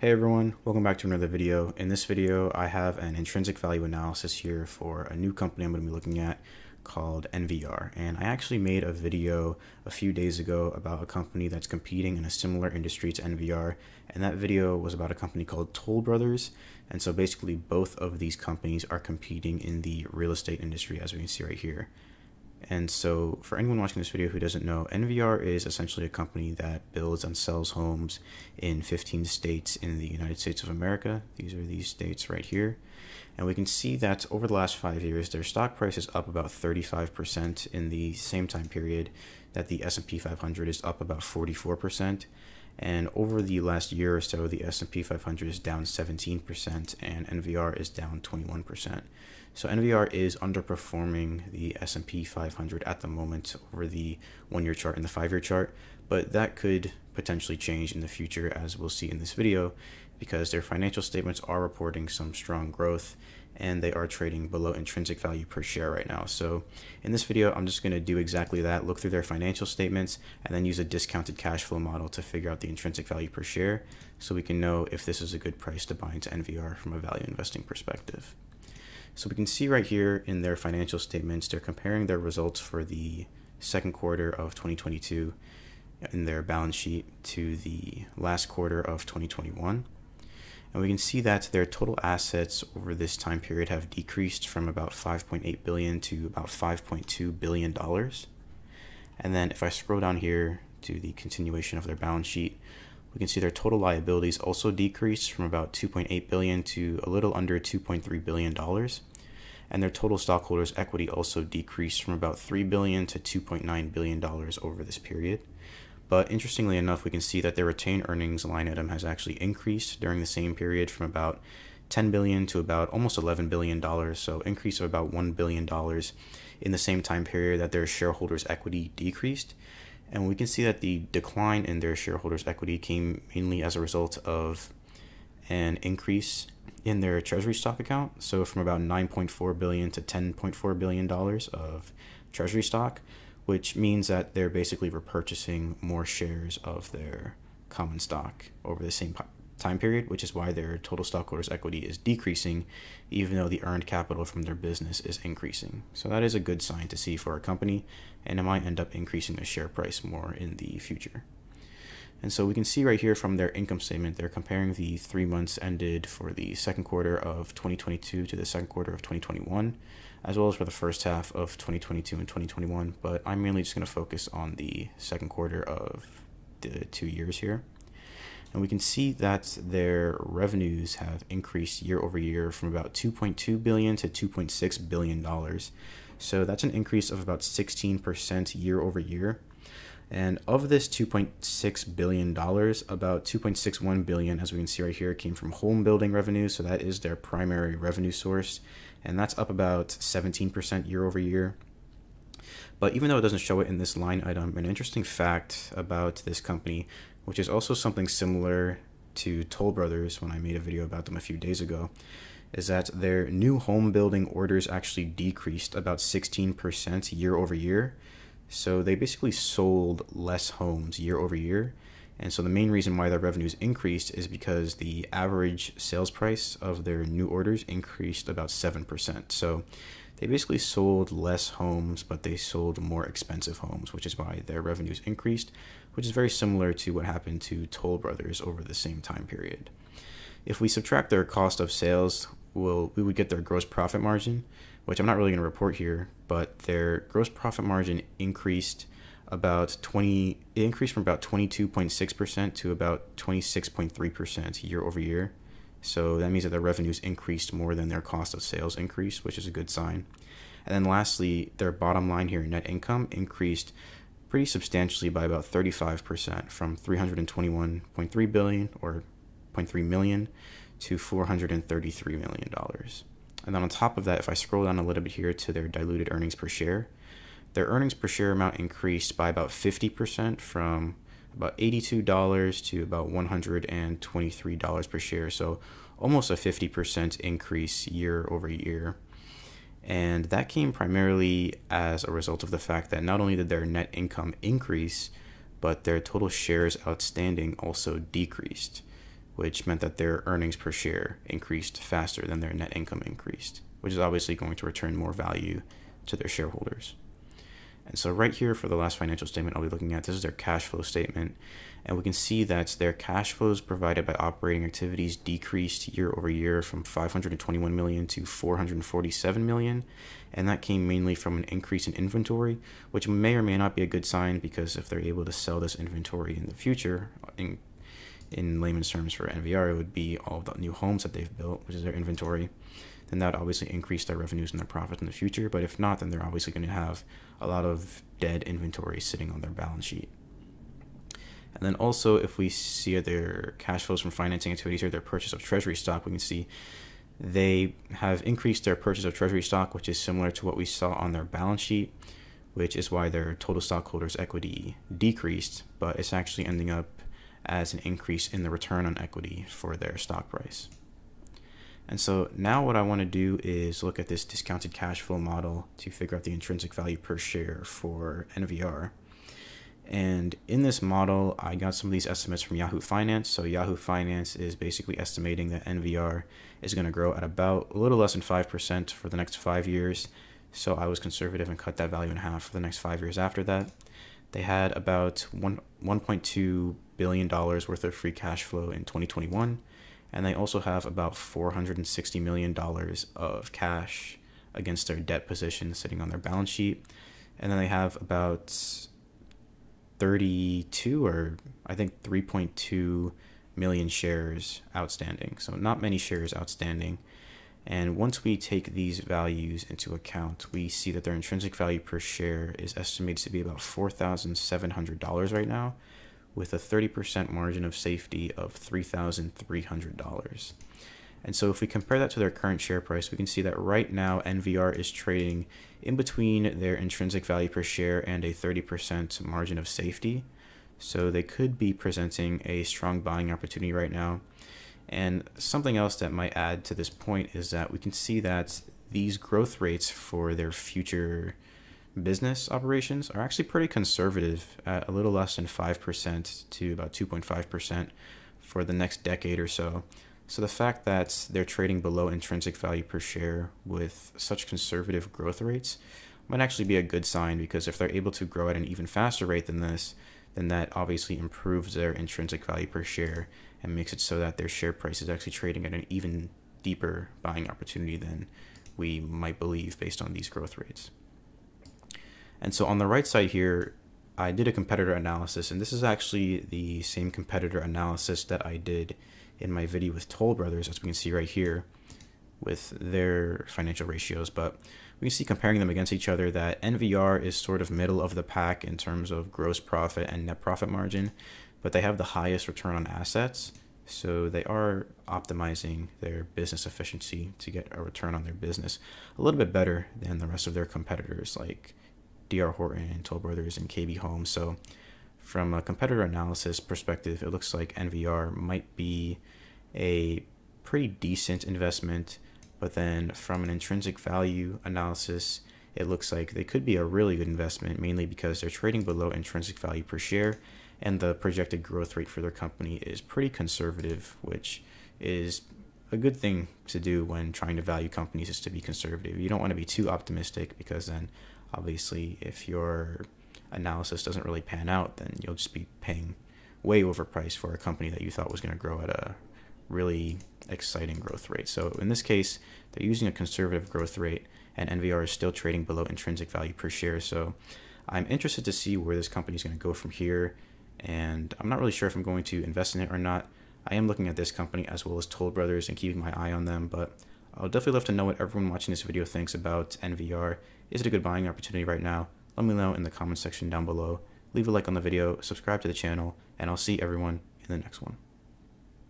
Hey everyone, welcome back to another video. In this video, I have an intrinsic value analysis here for a new company I'm going to be looking at called NVR. And I actually made a video a few days ago about a company that's competing in a similar industry to NVR. And that video was about a company called Homebuilders. And so basically both of these companies are competing in the real estate industry, as we can see right here. And so for anyone watching this video who doesn't know, NVR is essentially a company that builds and sells homes in 15 states in the United States of America. These are these states right here. And we can see that over the last 5 years, their stock price is up about 35% in the same time period that the S&P 500 is up about 44%. And over the last year or so, the S&P 500 is down 17% and NVR is down 21%. So NVR is underperforming the S&P 500 at the moment over the 1-year chart and the 5-year chart, but that could potentially change in the future, as we'll see in this video, because their financial statements are reporting some strong growth and they are trading below intrinsic value per share right now. So in this video, I'm just going to do exactly that, look through their financial statements and then use a discounted cash flow model to figure out the intrinsic value per share so we can know if this is a good price to buy into NVR from a value investing perspective. So we can see right here in their financial statements, they're comparing their results for the second quarter of 2022 in their balance sheet to the last quarter of 2021. And we can see that their total assets over this time period have decreased from about $5.8 billion to about $5.2 billion. And then if I scroll down here to the continuation of their balance sheet, we can see their total liabilities also decreased from about $2.8 billion to a little under $2.3 billion. And their total stockholders' equity also decreased from about $3 billion to $2.9 billion over this period. But interestingly enough, we can see that their retained earnings line item has actually increased during the same period from about $10 billion to about almost $11 billion. So increase of about $1 billion in the same time period that their shareholders' equity decreased. And we can see that the decline in their shareholders' equity came mainly as a result of an increase in their treasury stock account. So from about $9.4 billion to $10.4 billion of treasury stock, which means that they're basically repurchasing more shares of their common stock over the same time period, which is why their total stockholders' equity is decreasing, even though the earned capital from their business is increasing. So that is a good sign to see for a company, and it might end up increasing the share price more in the future. And so we can see right here from their income statement, they're comparing the 3 months ended for the second quarter of 2022 to the second quarter of 2021, as well as for the first half of 2022 and 2021. But I'm mainly just going to focus on the second quarter of the 2 years here. And we can see that their revenues have increased year over year from about $2.2 billion to $2.6 billion. So that's an increase of about 16% year over year. And of this $2.6 billion, about $2.61 billion, as we can see right here, came from home building revenue. So that is their primary revenue source. And that's up about 17% year over year. But even though it doesn't show it in this line item, an interesting fact about this company, which is also something similar to Homebuilders when I made a video about them a few days ago, is that their new home building orders actually decreased about 16% year over year. So they basically sold less homes year over year. And so the main reason why their revenues increased is because the average sales price of their new orders increased about 7%. So they basically sold less homes, but they sold more expensive homes, which is why their revenues increased, which is very similar to what happened to Homebuilders over the same time period. If we subtract their cost of sales, we would get their gross profit margin, which I'm not really going to report here, but their gross profit margin increased from about 22.6% to about 26.3% year over year. So that means that their revenues increased more than their cost of sales increased, which is a good sign. And then lastly, their bottom line here, net income, increased pretty substantially by about 35% from $321.3 billion or 0.3 million to $433 million. And then on top of that, if I scroll down a little bit here to their diluted earnings per share, their earnings per share amount increased by about 50% from about $82 to about $123 per share. So almost a 50% increase year over year. And that came primarily as a result of the fact that not only did their net income increase, but their total shares outstanding also decreased. which meant that their earnings per share increased faster than their net income increased, which is obviously going to return more value to their shareholders. And so right here for the last financial statement I'll be looking at, this is their cash flow statement. And we can see that their cash flows provided by operating activities decreased year over year from 521 million to 447 million. And that came mainly from an increase in inventory, which may or may not be a good sign, because if they're able to sell this inventory in the future, in layman's terms for NVR, it would be all of the new homes that they've built, which is their inventory. Then that would obviously increase their revenues and their profits in the future. But if not, then they're obviously going to have a lot of dead inventory sitting on their balance sheet. And then also, if we see their cash flows from financing activities or their purchase of treasury stock, we can see they have increased their purchase of treasury stock, which is similar to what we saw on their balance sheet, which is why their total stockholders' equity decreased, but it's actually ending up as an increase in the return on equity for their stock price. And so now what I want to do is look at this discounted cash flow model to figure out the intrinsic value per share for NVR. And in this model, I got some of these estimates from Yahoo Finance. So Yahoo Finance is basically estimating that NVR is going to grow at about a little less than 5% for the next 5 years. So I was conservative and cut that value in half for the next 5 years after that. They had about $1.2 billion worth of free cash flow in 2021. And they also have about $460 million of cash against their debt position sitting on their balance sheet. And then they have about 32 or I think 3.2 million shares outstanding. So not many shares outstanding. And once we take these values into account, we see that their intrinsic value per share is estimated to be about $4,700 right now, with a 30% margin of safety of $3,300. And so if we compare that to their current share price, we can see that right now NVR is trading in between their intrinsic value per share and a 30% margin of safety. So they could be presenting a strong buying opportunity right now. And something else that might add to this point is that we can see that these growth rates for their future business operations are actually pretty conservative, at a little less than 5% to about 2.5% for the next decade or so. So the fact that they're trading below intrinsic value per share with such conservative growth rates might actually be a good sign, because if they're able to grow at an even faster rate than this, then that obviously improves their intrinsic value per share and makes it so that their share price is actually trading at an even deeper buying opportunity than we might believe based on these growth rates. And so on the right side here, I did a competitor analysis, and this is actually the same competitor analysis that I did in my video with Toll Brothers, as we can see right here with their financial ratios. But we can see, comparing them against each other, that NVR is sort of middle of the pack in terms of gross profit and net profit margin, but they have the highest return on assets. So they are optimizing their business efficiency to get a return on their business a little bit better than the rest of their competitors like D.R. Horton, Toll Brothers, and KB Home. So from a competitor analysis perspective, it looks like NVR might be a pretty decent investment. But then from an intrinsic value analysis, it looks like they could be a really good investment, mainly because they're trading below intrinsic value per share, and the projected growth rate for their company is pretty conservative, which is a good thing to do when trying to value companies, is to be conservative. You don't want to be too optimistic, because then obviously if your analysis doesn't really pan out, then you'll just be paying way overpriced for a company that you thought was going to grow at a really exciting growth rate. So in this case, they're using a conservative growth rate, and NVR is still trading below intrinsic value per share. So I'm interested to see where this company is going to go from here, and I'm not really sure if I'm going to invest in it or not. I am looking at this company as well as Toll Brothers and keeping my eye on them, but I'll definitely love to know what everyone watching this video thinks about NVR. Is it a good buying opportunity right now? Let me know in the comment section down below. Leave a like on the video, subscribe to the channel, and I'll see everyone in the next one.